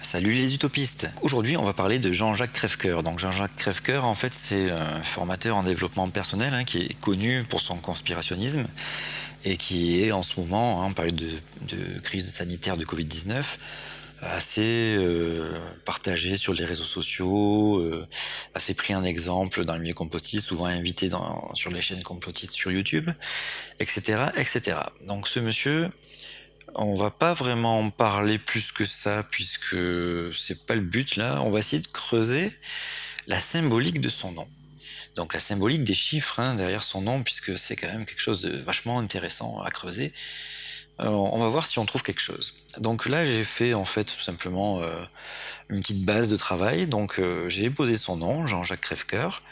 Salut les utopistes. Aujourd'hui, on va parler de Jean-Jacques Crèvecoeur. Donc Jean-Jacques Crèvecoeur, en fait, c'est un formateur en développement personnel qui est connu pour son conspirationnisme et qui est en ce moment, en période de crise sanitaire de Covid-19, assez partagé sur les réseaux sociaux, assez pris en exemple dans le milieu complotiste, souvent invité sur les chaînes complotistes sur YouTube, etc., etc. Donc ce monsieur, on va pas vraiment en parler plus que ça, puisque c'est pas le but là. On va essayer de creuser la symbolique de son nom. Donc la symbolique des chiffres derrière son nom, puisque c'est quand même quelque chose de vachement intéressant à creuser. On va voir si on trouve quelque chose. Donc là, j'ai fait en fait tout simplement une petite base de travail. Donc j'ai posé son nom, Jean-Jacques Crèvecoeur.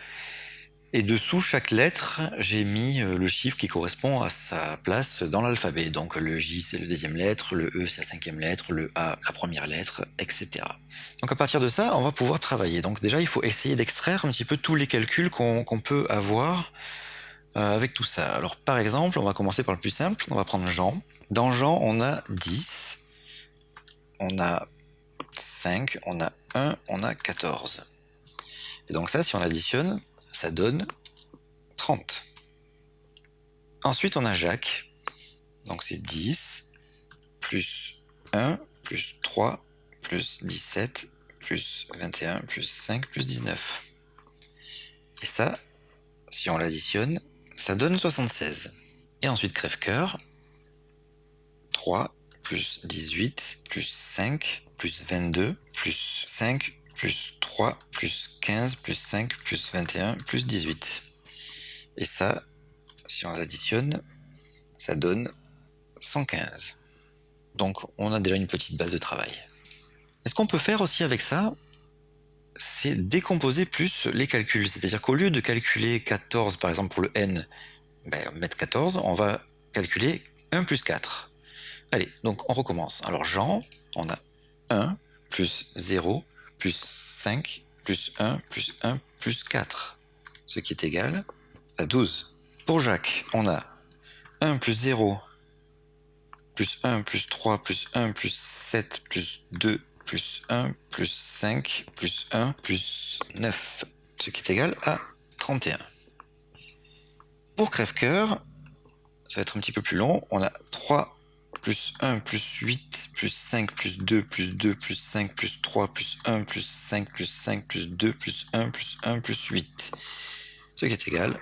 Et dessous chaque lettre, j'ai mis le chiffre qui correspond à sa place dans l'alphabet. Donc le J c'est la deuxième lettre, le E c'est la cinquième lettre, le A la première lettre, etc. Donc à partir de ça, on va pouvoir travailler. Donc déjà, il faut essayer d'extraire un petit peu tous les calculs qu'on peut avoir avec tout ça. Alors par exemple, on va commencer par le plus simple, on va prendre Jean. Dans Jean, on a 10, on a 5, on a 1, on a 14. Et donc ça, si on additionne, ça donne 30. Ensuite, on a Jacques. Donc c'est 10, plus 1, plus 3, plus 17, plus 21, plus 5, plus 19. Et ça, si on l'additionne, ça donne 76. Et ensuite Crèvecoeur, 3, plus 18, plus 5, plus 22, plus 5, plus 3, plus 15, plus 5, plus 21, plus 18. Et ça, si on l'additionne, ça donne 115. Donc on a déjà une petite base de travail. Et ce qu'on peut faire aussi avec ça, c'est décomposer plus les calculs. C'est-à-dire qu'au lieu de calculer 14 par exemple pour le n, mettre 14, on va calculer 1 plus 4. Allez, donc on recommence. Alors Jean, on a 1 plus 0 plus 5 plus 1 plus 1 plus 4, ce qui est égal à 12. Pour Jacques, on a 1 plus 0 plus 1 plus 3 plus 1 plus 7 plus 2 plus 1 plus 5 plus 1 plus 9, ce qui est égal à 31. Pour Crèvecoeur, ça va être un petit peu plus long. On a 3 plus 1 plus 8 plus 5 plus 2 plus 2 plus 5 plus 3 plus 1 plus 5 plus 5 plus 2 plus 1 plus 1 plus 8, ce qui est égal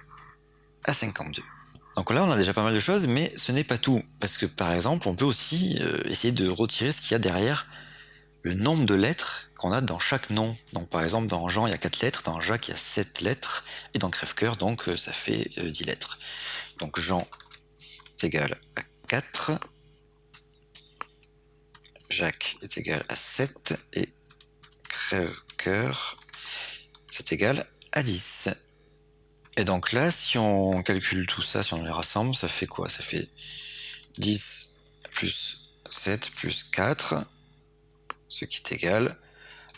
à 52. Donc là, on a déjà pas mal de choses, mais ce n'est pas tout. Parce que par exemple, on peut aussi essayer de retirer ce qu'il y a derrière le nombre de lettres qu'on a dans chaque nom. Donc par exemple, dans Jean, il y a 4 lettres, dans Jacques, il y a 7 lettres, et dans Crèvecoeur, donc ça fait 10 lettres. Donc Jean est égal à 4, Jacques est égal à 7, et Crèvecoeur, c'est égal à 10. Et donc là, si on calcule tout ça, si on les rassemble, ça fait quoi? Ça fait 10 plus 7 plus 4, ce qui est égal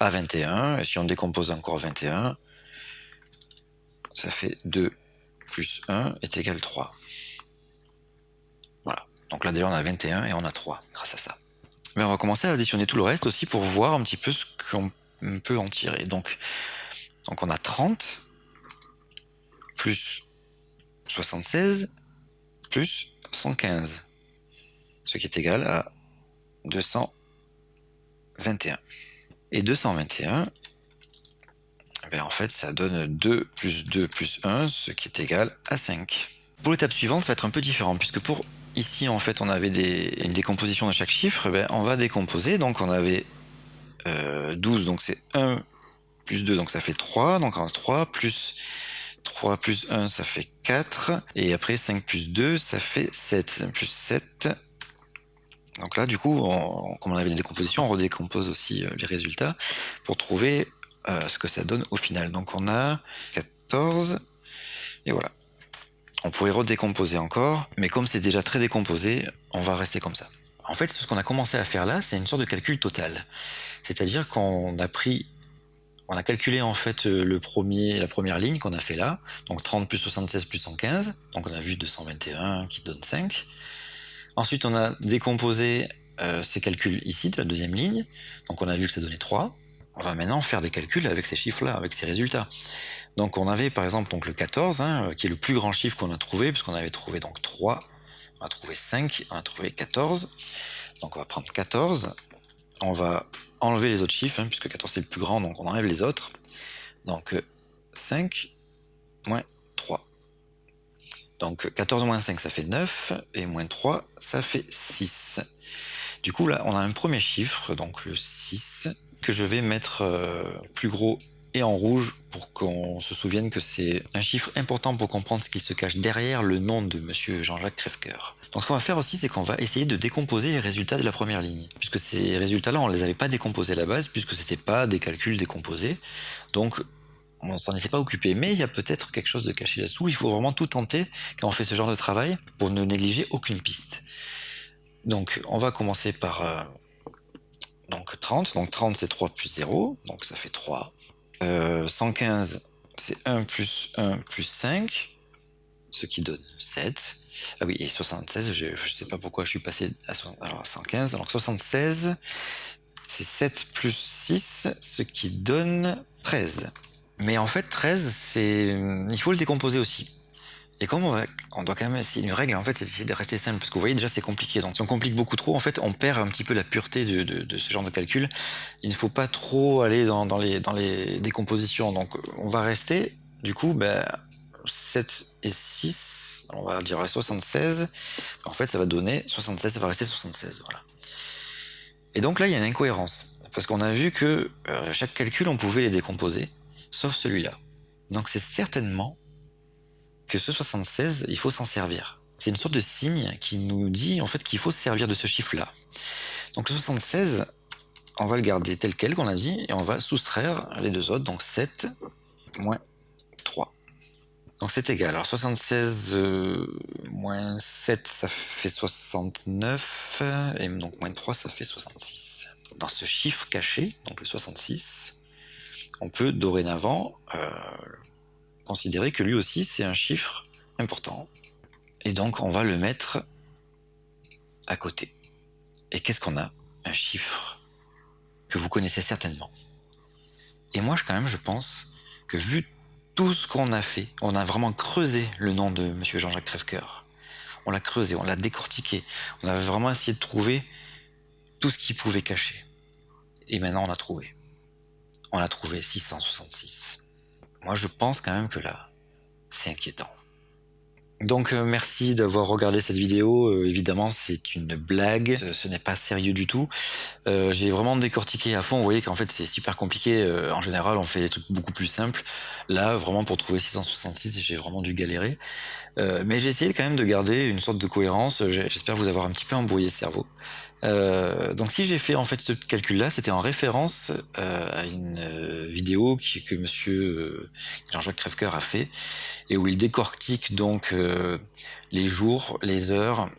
à 21. Et si on décompose encore 21, ça fait 2 plus 1 est égal à 3. Voilà. Donc là, déjà, on a 21 et on a 3 grâce à ça. Mais on va commencer à additionner tout le reste aussi pour voir un petit peu ce qu'on peut en tirer. Donc on a 30 plus 76 plus 115, ce qui est égal à 221. Et 221, en fait, ça donne 2 plus 2 plus 1, ce qui est égal à 5. Pour l'étape suivante, ça va être un peu différent, puisque pour ici, en fait, on avait une décomposition de chaque chiffre, on va décomposer. Donc on avait 12, donc c'est 1 plus 2, donc ça fait 3, donc on a 3 plus 3 plus 1, ça fait 4, et après 5 plus 2, ça fait 7, plus 7. Donc là, du coup, comme on avait des décompositions, on redécompose aussi les résultats pour trouver ce que ça donne au final. Donc on a 14, et voilà. On pourrait redécomposer encore, mais comme c'est déjà très décomposé, on va rester comme ça. En fait, ce qu'on a commencé à faire là, c'est une sorte de calcul total. C'est-à-dire qu'on a calculé en fait la première ligne qu'on a fait là, donc 30 plus 76 plus 115, donc on a vu 221 qui donne 5. Ensuite, on a décomposé ces calculs ici de la deuxième ligne. Donc on a vu que ça donnait 3. On va maintenant faire des calculs avec ces chiffres-là, avec ces résultats. Donc on avait par exemple donc le 14, qui est le plus grand chiffre qu'on a trouvé, puisqu'on avait trouvé donc 3, on a trouvé 5, on a trouvé 14. Donc on va prendre 14, on va enlever les autres chiffres, puisque 14 c'est le plus grand, donc on enlève les autres. Donc 5 moins 3. Donc 14 moins 5 ça fait 9, et moins 3 ça fait 6. Du coup là on a un premier chiffre, donc le 6, que je vais mettre plus gros et en rouge pour qu'on se souvienne que c'est un chiffre important pour comprendre ce qu'il se cache derrière le nom de monsieur Jean-Jacques Crèvecoeur. Donc ce qu'on va faire aussi, c'est qu'on va essayer de décomposer les résultats de la première ligne. Puisque ces résultats-là, on ne les avait pas décomposés à la base, puisque c'était pas des calculs décomposés. Donc on s'en était pas occupé. Mais il y a peut-être quelque chose de caché là-dessous. Il faut vraiment tout tenter quand on fait ce genre de travail pour ne négliger aucune piste. Donc on va commencer par donc 30. Donc 30 c'est 3 plus 0, donc ça fait 3. 115, c'est 1 plus 1 plus 5, ce qui donne 7. Ah oui, et 76, je ne sais pas pourquoi je suis passé à 115. Alors 76, c'est 7 plus 6, ce qui donne 13. Mais en fait, 13, il faut le décomposer aussi. Et comme on doit quand même essayer une règle, en fait, c'est d'essayer de rester simple, parce que vous voyez déjà c'est compliqué. Donc si on complique beaucoup trop, en fait, on perd un petit peu la pureté de ce genre de calcul. Il ne faut pas trop aller dans les décompositions. Donc on va rester, du coup, 7 et 6, on va dire 76. En fait, ça va donner 76, ça va rester 76, voilà. Et donc là, il y a une incohérence, parce qu'on a vu que chaque calcul, on pouvait les décomposer, sauf celui-là. Donc c'est certainement que ce 76, il faut s'en servir. C'est une sorte de signe qui nous dit en fait qu'il faut se servir de ce chiffre-là. Donc le 76, on va le garder tel quel qu'on a dit, et on va soustraire les deux autres, donc 7 moins 3. Donc c'est égal. Alors 76 moins 7, ça fait 69, et donc moins 3, ça fait 66. Dans ce chiffre caché, donc le 66, on peut dorénavant considérer que lui aussi c'est un chiffre important. Et donc on va le mettre à côté. Et qu'est-ce qu'on a? Un chiffre que vous connaissez certainement. Et moi je pense que vu tout ce qu'on a fait, on a vraiment creusé le nom de monsieur Jean-Jacques Crèvecoeur. On l'a creusé, on l'a décortiqué. On a vraiment essayé de trouver tout ce qu'il pouvait cacher. Et maintenant on a trouvé. On a trouvé 666. Moi je pense quand même que là, c'est inquiétant. Donc merci d'avoir regardé cette vidéo. Évidemment c'est une blague, ce n'est pas sérieux du tout. J'ai vraiment décortiqué à fond. Vous voyez qu'en fait c'est super compliqué. En général on fait des trucs beaucoup plus simples. Là vraiment pour trouver 666 j'ai vraiment dû galérer. Mais j'ai essayé quand même de garder une sorte de cohérence. J'espère vous avoir un petit peu embrouillé le cerveau. Donc si j'ai fait en fait ce calcul-là, c'était en référence à une vidéo que monsieur Jean-Jacques Crèvecoeur a fait, et où il décortique donc les jours, les heures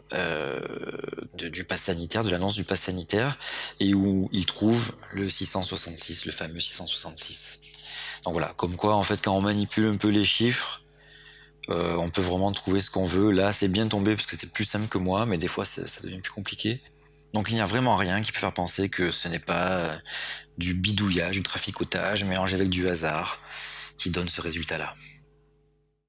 du pass sanitaire, de l'annonce du pass sanitaire, et où il trouve le 666, le fameux 666. Donc voilà, comme quoi en fait quand on manipule un peu les chiffres, on peut vraiment trouver ce qu'on veut. Là c'est bien tombé parce que c'était plus simple que moi, mais des fois ça devient plus compliqué. Donc il n'y a vraiment rien qui peut faire penser que ce n'est pas du bidouillage, du traficotage mélangé avec du hasard qui donne ce résultat-là.